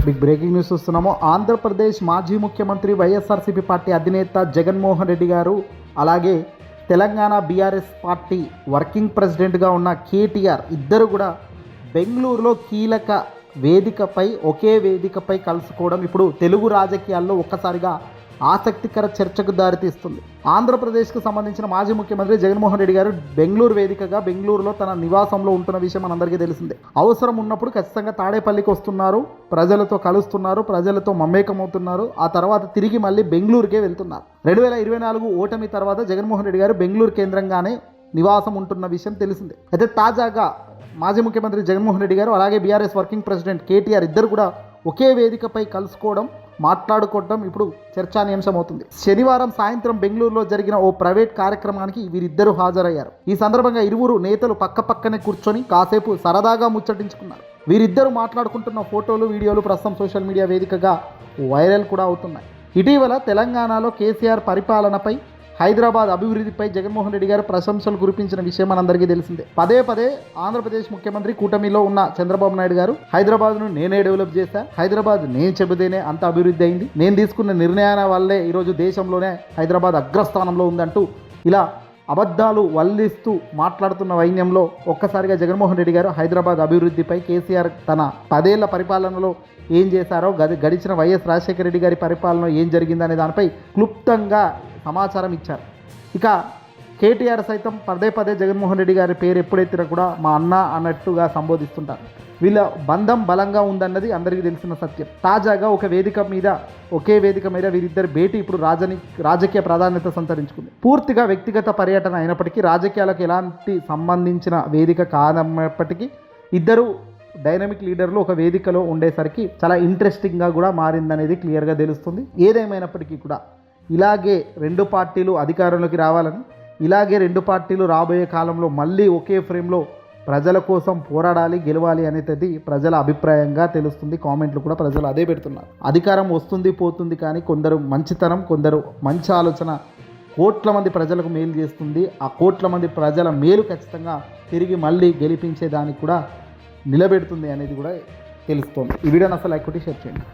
Big breaking news చూస్తున్నాము. ఆంధ్రప్రదేశ్ మాజీ ముఖ్యమంత్రి వైఎస్ఆర్సీపీ పార్టీ అధినేత జగన్మోహన్ రెడ్డి గారు, అలాగే తెలంగాణ బీఆర్ఎస్ పార్టీ వర్కింగ్ ప్రెసిడెంట్గా ఉన్న కేటీఆర్ ఇద్దరు కూడా బెంగళూరులో కీలక వేదికపై ఒకే వేదికపై కలుసుకోవడం ఇప్పుడు తెలుగు రాజకీయాల్లో ఒక్కసారిగా ఆసక్తికర చర్చకు దారితీస్తుంది. ఆంధ్రప్రదేశ్కు సంబంధించిన మాజీ ముఖ్యమంత్రి జగన్మోహన్ రెడ్డి గారు బెంగళూరు వేదికగా బెంగళూరులో తన నివాసంలో ఉంటున్న విషయం మనందరికీ తెలిసిందే. అవసరం ఉన్నప్పుడు ఖచ్చితంగా తాడేపల్లికి వస్తున్నారు, ప్రజలతో కలుస్తున్నారు, ప్రజలతో మమేకమవుతున్నారు. ఆ తర్వాత తిరిగి మళ్ళీ బెంగళూరుకే వెళ్తున్నారు. 2024 ఓటమి తర్వాత జగన్మోహన్ రెడ్డి గారు బెంగళూరు కేంద్రంగానే నివాసం ఉంటున్న విషయం తెలిసిందే. అయితే తాజాగా మాజీ ముఖ్యమంత్రి జగన్మోహన్ రెడ్డి గారు, అలాగే బీఆర్ఎస్ వర్కింగ్ ప్రెసిడెంట్ కేటీఆర్ ఇద్దరు కూడా ఒకే వేదికపై కలుసుకోవడం, మాట్లాడుకోవడం ఇప్పుడు చర్చానీయాంశం అవుతుంది. శనివారం సాయంత్రం బెంగళూరులో జరిగిన ఓ ప్రైవేట్ కార్యక్రమానికి వీరిద్దరూ హాజరయ్యారు. ఈ సందర్భంగా ఇరువురు నేతలు పక్కపక్కనే కూర్చొని కాసేపు సరదాగా ముచ్చటించుకున్నారు. వీరిద్దరూ మాట్లాడుకుంటున్న ఫోటోలు, వీడియోలు ప్రస్తుతం సోషల్ మీడియా వేదికగా వైరల్ కూడా అవుతున్నాయి. ఇటీవల తెలంగాణలో కేసీఆర్ పరిపాలనపై, హైదరాబాద్ అభివృద్ధిపై జగన్మోహన్ రెడ్డి గారు ప్రశంసలు కురిపించిన విషయం మనందరికీ తెలిసిందే. పదే పదే ఆంధ్రప్రదేశ్ ముఖ్యమంత్రి కూటమిలో ఉన్న చంద్రబాబు నాయుడు గారు హైదరాబాద్ను నేనే డెవలప్ చేశా, హైదరాబాద్ నేను చెబితేనే అంత అభివృద్ధి అయింది, నేను తీసుకున్న నిర్ణయాల వల్లే ఈరోజు దేశంలోనే హైదరాబాద్ అగ్రస్థానంలో ఉందంటూ ఇలా అబద్ధాలు వల్లిస్తూ మాట్లాడుతున్న వైన్యంలో ఒక్కసారిగా జగన్మోహన్ రెడ్డి గారు హైదరాబాద్ అభివృద్ధిపై, కేసీఆర్ తన 10 ఏళ్ల పరిపాలనలో ఏం చేశారో, గడిచిన వైఎస్ రాజశేఖర రెడ్డి గారి పరిపాలన ఏం జరిగిందనే దానిపై క్లుప్తంగా సమాచారం ఇచ్చారు. ఇక కేటీఆర్ సైతం పదే పదే జగన్మోహన్ రెడ్డి గారి పేరు ఎప్పుడైతే కూడా మా అన్న అన్నట్టుగా సంబోధిస్తుంటారు. వీళ్ళ బంధం బలంగా ఉందన్నది అందరికీ తెలిసిన సత్యం. తాజాగా ఒకే వేదిక మీద వీరిద్దరి భేటీ ఇప్పుడు రాజకీయ ప్రాధాన్యత సంతరించుకుంది. పూర్తిగా వ్యక్తిగత పర్యటన అయినప్పటికీ, రాజకీయాలకు ఎలాంటి సంబంధించిన వేదిక కానప్పటికీ ఇద్దరు డైనమిక్ లీడర్లు ఒక వేదికలో ఉండేసరికి చాలా ఇంట్రెస్టింగ్గా కూడా మారిందనేది క్లియర్గా తెలుస్తుంది. ఏదేమైనప్పటికీ కూడా ఇలాగే రెండు పార్టీలు అధికారంలోకి రావాలని, ఇలాగే రెండు పార్టీలు రాబోయే కాలంలో మళ్ళీ ఒకే ఫ్రేమ్లో ప్రజల కోసం పోరాడాలి, గెలవాలి అనేది ప్రజల అభిప్రాయంగా తెలుస్తుంది. కామెంట్లు కూడా ప్రజలు అదే పెడుతున్నారు. అధికారం వస్తుంది పోతుంది, కానీ కొందరు మంచితనం, కొందరు మంచి ఆలోచన కోట్ల మంది ప్రజలకు మేలు చేస్తుంది. ఆ కోట్ల మంది ప్రజల మేలు ఖచ్చితంగా తిరిగి మళ్ళీ గెలిపించేదానికి కూడా నిలబెడుతుంది అనేది కూడా తెలుస్తోంది. ఈ వీడియోని అసలు లైక్ కొట్టి షేర్ చేయండి.